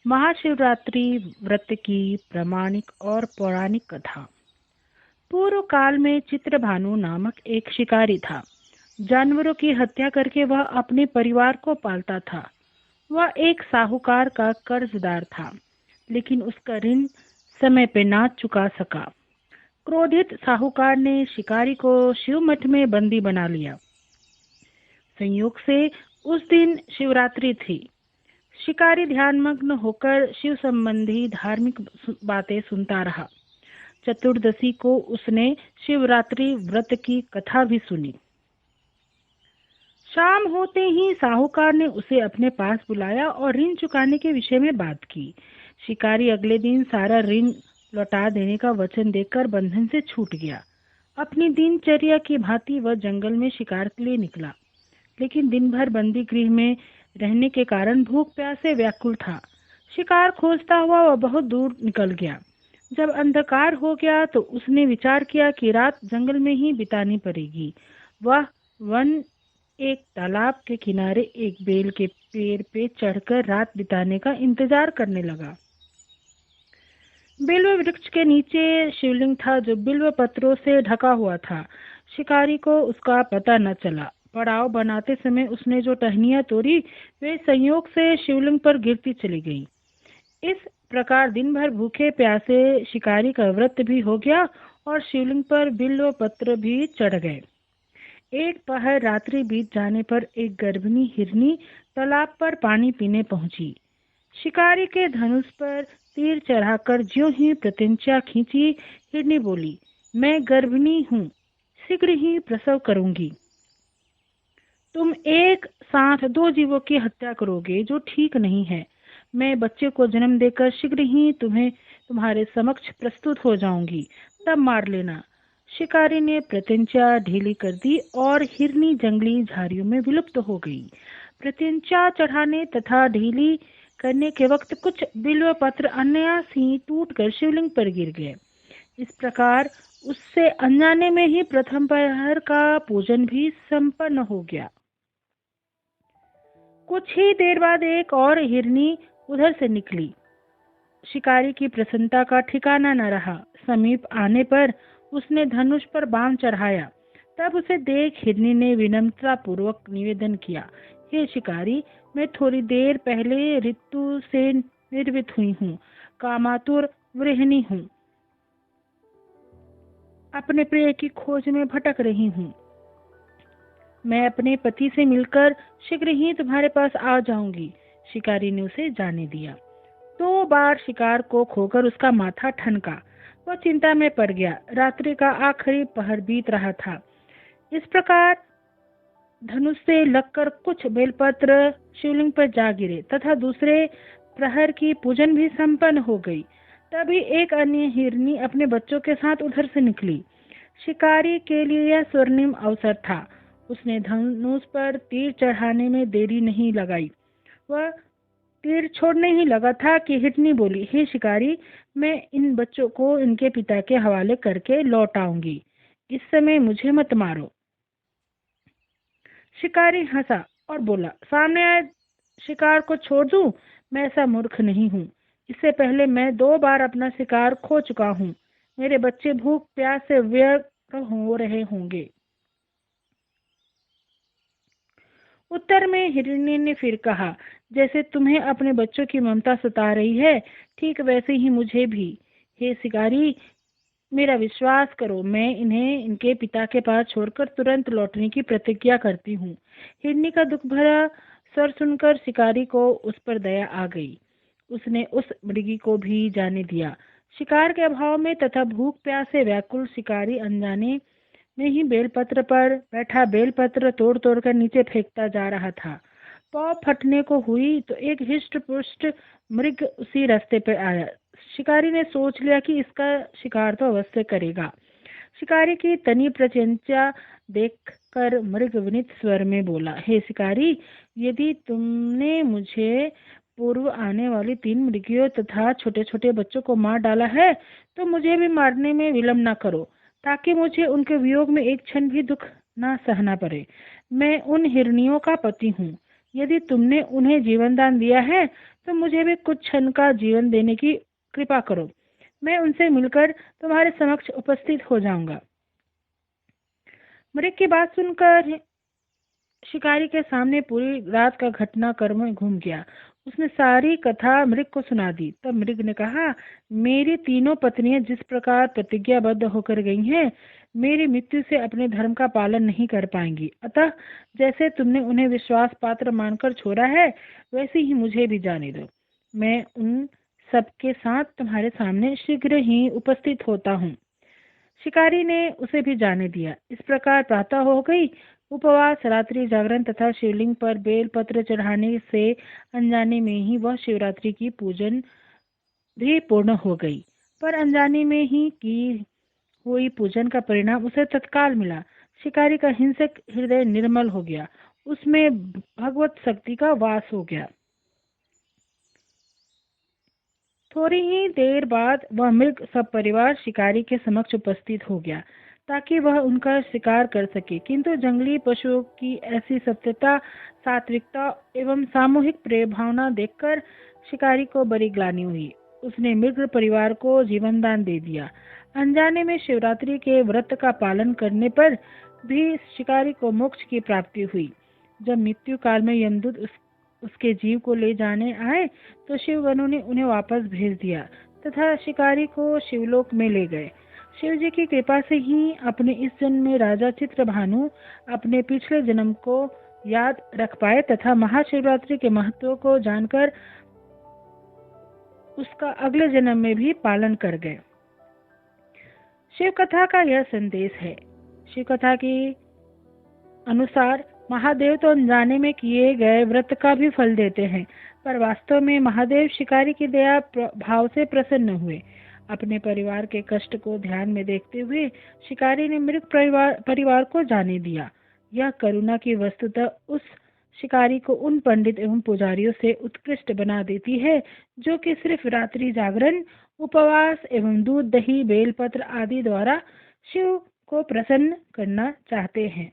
महाशिवरात्रि व्रत की प्रामाणिक और पौराणिक कथा। पूर्व काल में चित्रभानु नामक एक शिकारी था। जानवरों की हत्या करके वह अपने परिवार को पालता था। वह एक साहूकार का कर्जदार था, लेकिन उसका ऋण समय पे ना चुका सका। क्रोधित साहूकार ने शिकारी को शिव मठ में बंदी बना लिया। संयोग से उस दिन शिवरात्रि थी। शिकारी ध्यानमग्न होकर शिव संबंधी धार्मिक बातें सुनता रहा। चतुर्दशी को उसने शिवरात्रि व्रत की कथा भी सुनी। शाम होते ही साहूकार ने उसे अपने पास बुलाया और ऋण चुकाने के विषय में बात की। शिकारी अगले दिन सारा ऋण लौटा देने का वचन देकर बंधन से छूट गया। अपनी दिनचर्या की भांति वह जंगल में शिकार के लिए निकला, लेकिन दिन भर बंदी गृह में रहने के कारण भूख प्यास से व्याकुल था। शिकार खोजता हुआ वह बहुत दूर निकल गया। जब अंधकार हो गया तो उसने विचार किया कि रात जंगल में ही बितानी पड़ेगी। वह वन एक तालाब के किनारे एक बेल के पेड़ पे चढ़कर रात बिताने का इंतजार करने लगा। बिल्व वृक्ष के नीचे शिवलिंग था, जो बिल्व पत्रों से ढका हुआ था। शिकारी को उसका पता न चला। पड़ाव बनाते समय उसने जो टहनियां तोड़ी वे संयोग से शिवलिंग पर गिरती चली गईं। इस प्रकार दिन भर भूखे प्यासे शिकारी का व्रत भी हो गया और शिवलिंग पर बिल्व पत्र भी चढ़ गए। एक पहर रात्रि बीत जाने पर एक गर्भिणी हिरनी तालाब पर पानी पीने पहुंची। शिकारी के धनुष पर तीर चढ़ाकर ज्यों ही प्रत्यंचा खींची, हिरनी बोली, मैं गर्भिणी हूँ, शीघ्र ही प्रसव करूंगी। तुम एक साथ दो जीवों की हत्या करोगे, जो ठीक नहीं है। मैं बच्चे को जन्म देकर शीघ्र ही तुम्हारे समक्ष प्रस्तुत हो जाऊंगी, तब मार लेना। शिकारी ने प्रत्यंचा ढीली कर दी और हिरनी जंगली झाड़ियों में विलुप्त हो गई। प्रत्यंचा चढ़ाने तथा ढीली करने के वक्त कुछ बिल्व पत्र अनायास ही टूटकर शिवलिंग पर गिर गए। इस प्रकार उससे अनजाने में ही प्रथम पहर का पूजन भी संपन्न हो गया। कुछ ही देर बाद एक और हिरनी उधर से निकली। शिकारी की प्रसन्नता का ठिकाना न रहा। समीप आने पर उसने धनुष पर बाण चढ़ाया। तब उसे देख हिरनी ने विनम्रता पूर्वक निवेदन किया, हे शिकारी, मैं थोड़ी देर पहले ऋतु से निर्वित हुई हूँ, कामातुर गृहिणी हूँ, अपने प्रिय की खोज में भटक रही हूँ। मैं अपने पति से मिलकर शीघ्र ही तुम्हारे पास आ जाऊंगी। शिकारी ने उसे जाने दिया। 2 बार शिकार को खोकर उसका माथा ठनका। वह चिंता में पड़ गया। रात्रि का आखिरी पहर बीत रहा था। इस प्रकार धनुष से लगकर कुछ बेलपत्र शिवलिंग पर जा गिरे तथा दूसरे प्रहर की पूजन भी संपन्न हो गई। तभी एक अन्य हिरनी अपने बच्चों के साथ उधर से निकली। शिकारी के लिए यह स्वर्णिम अवसर था। उसने धनुष पर तीर चढ़ाने में देरी नहीं लगाई। वह तीर छोड़ने ही लगा था कि हिरनी बोली, हे शिकारी, मैं इन बच्चों को इनके पिता के हवाले करके लौट आऊंगी। इस समय मुझे मत मारो। शिकारी हंसा और बोला, सामने आए शिकार को छोड़ दूं? मैं ऐसा मूर्ख नहीं हूँ। इससे पहले मैं 2 बार अपना शिकार खो चुका हूँ। मेरे बच्चे भूख प्यास से व्यर्थ हो रहे होंगे। उत्तर में हिरनी ने फिर कहा, जैसे तुम्हें अपने बच्चों की ममता सता रही है, ठीक वैसे ही मुझे भी। हे शिकारी, मेरा विश्वास करो, मैं इन्हें इनके पिता के पास छोड़कर तुरंत लौटने की प्रतिज्ञा करती हूँ। हिरनी का दुख भरा स्वर सुनकर शिकारी को उस पर दया आ गई। उसने उस मृगी को भी जाने दिया। शिकार के अभाव में तथा भूख प्यास से व्याकुल शिकारी अनजाने में ही बेलपत्र पर बैठा बेलपत्र तोड़ तोड़ कर नीचे फेंकता जा रहा था। पाँव फटने को हुई तो एक हिष्ट पुष्ट मृग उसी रास्ते पर आया। शिकारी ने सोच लिया कि इसका शिकार तो अवश्य करेगा। शिकारी की तनी प्रत्यंचा देखकर मृग विनीत स्वर में बोला, हे शिकारी, यदि तुमने मुझे पूर्व आने वाली 3 मृगियों तथा छोटे छोटे बच्चों को मार डाला है, तो मुझे भी मारने में विलम्ब न करो, ताकि मुझे उनके वियोग में एक क्षण भी दुख न सहना पड़े। मैं उन हिरनियों का पति हूँ। यदि तुमने उन्हें जीवन दान दिया है तो मुझे भी कुछ क्षण का जीवन देने की कृपा करो। मैं उनसे मिलकर तुम्हारे समक्ष उपस्थित हो जाऊंगा। मृग की बात सुनकर शिकारी के सामने पूरी रात का घटनाक्रम घूम गया। उसने सारी कथा मृग को सुना दी। तब मृग ने कहा, मेरी तीनों पत्नियां जिस प्रकार प्रतिज्ञाबद्ध होकर गई हैं, मेरी मृत्यु से अपने धर्म का पालन नहीं कर पाएंगी। अतः जैसे तुमने उन्हें विश्वास पात्र मानकर छोड़ा है, वैसे ही मुझे भी जाने दो। मैं उन सबके साथ तुम्हारे सामने शीघ्र ही उपस्थित होता हूँ। शिकारी ने उसे भी जाने दिया। इस प्रकार प्रातः हो गई। उपवास, रात्रि जागरण तथा शिवलिंग पर बेल पत्र चढ़ाने से अनजाने में ही वह शिवरात्रि की पूजन भी पूर्ण हो गई। पर अनजाने में ही की हुई पूजन का परिणाम उसे तत्काल मिला। शिकारी का हिंसक हृदय निर्मल हो गया। उसमें भगवत शक्ति का वास हो गया। थोड़ी ही देर बाद वह मृग सब परिवार शिकारी के समक्ष उपस्थित हो गया ताकि वह उनका शिकार कर सके। किंतु जंगली पशुओं की ऐसी सत्यता, सात्विकता एवं सामूहिक प्रेम भावना देखकर शिकारी को बड़ी ग्लानि हुई। उसने मृग परिवार को जीवन दान दे दिया। अनजाने में शिवरात्रि के व्रत का पालन करने पर भी शिकारी को मोक्ष की प्राप्ति हुई। जब मृत्यु काल में यमदूत उसके जीव को ले जाने आए तो शिवगणों ने उन्हें वापस भेज दिया तथा शिकारी को शिवलोक में ले गए। शिव जी की कृपा से ही अपने इस जन्म में राजा चित्रभानु अपने पिछले जन्म को याद रख पाए तथा महाशिवरात्रि के महत्व को जानकर उसका अगले जन्म में भी पालन कर गए। शिव कथा का यह संदेश है। शिव कथा के अनुसार महादेव तो अनजाने में किए गए व्रत का भी फल देते हैं, पर वास्तव में महादेव शिकारी की दया भाव से प्रसन्न हुए। अपने परिवार के कष्ट को ध्यान में देखते हुए शिकारी ने मृग परिवार को जाने दिया। यह करुणा की वस्तुतः उस शिकारी को उन पंडित एवं पुजारियों से उत्कृष्ट बना देती है जो कि सिर्फ रात्रि जागरण, उपवास एवं दूध, दही, बेलपत्र आदि द्वारा शिव को प्रसन्न करना चाहते हैं।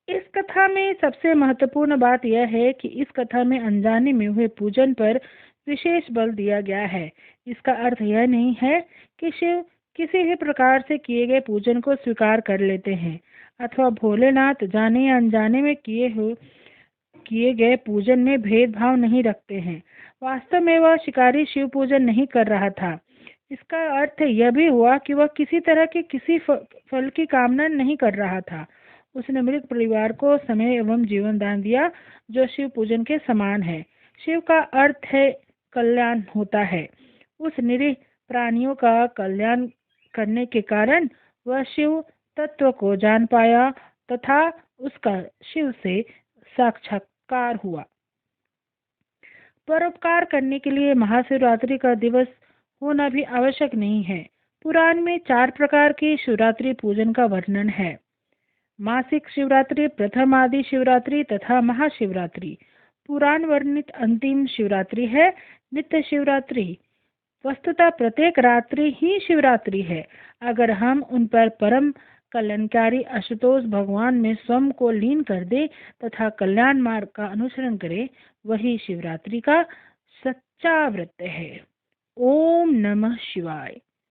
इस कथा में सबसे महत्वपूर्ण बात यह है कि इस कथा में अनजाने में हुए पूजन पर विशेष बल दिया गया है। इसका अर्थ यह नहीं है कि शिव किसी भी प्रकार से किए गए पूजन को स्वीकार कर लेते हैं अथवा भोलेनाथ जाने या अनजाने में किए गए पूजन में भेदभाव नहीं रखते हैं। वास्तव में वह शिकारी शिव पूजन नहीं कर रहा था। इसका अर्थ यह भी हुआ कि वह किसी तरह के किसी फल की कामना नहीं कर रहा था। उसने मृग परिवार को समय एवं जीवन दान दिया जो शिव पूजन के समान है। शिव का अर्थ है कल्याण होता है। उस निरीह प्राणियों का कल्याण करने के कारण वह शिव तत्व को जान पाया तथा उसका शिव से साक्षात्कार हुआ। परोपकार करने के लिए महाशिवरात्रि का दिवस होना भी आवश्यक नहीं है। पुराण में 4 प्रकार की शिवरात्रि पूजन का वर्णन है। मासिक शिवरात्रि, प्रथम आदि शिवरात्रि तथा महाशिवरात्रि। पुराण वर्णित अंतिम शिवरात्रि है नित्य शिवरात्रि। वस्तुतः प्रत्येक रात्रि ही शिवरात्रि है। अगर हम उन पर परम कल्याणकारी आशुतोष भगवान में स्वयं को लीन कर दे तथा कल्याण मार्ग का अनुसरण करें, वही शिवरात्रि का सच्चा व्रत है। ओम नमः शिवाय।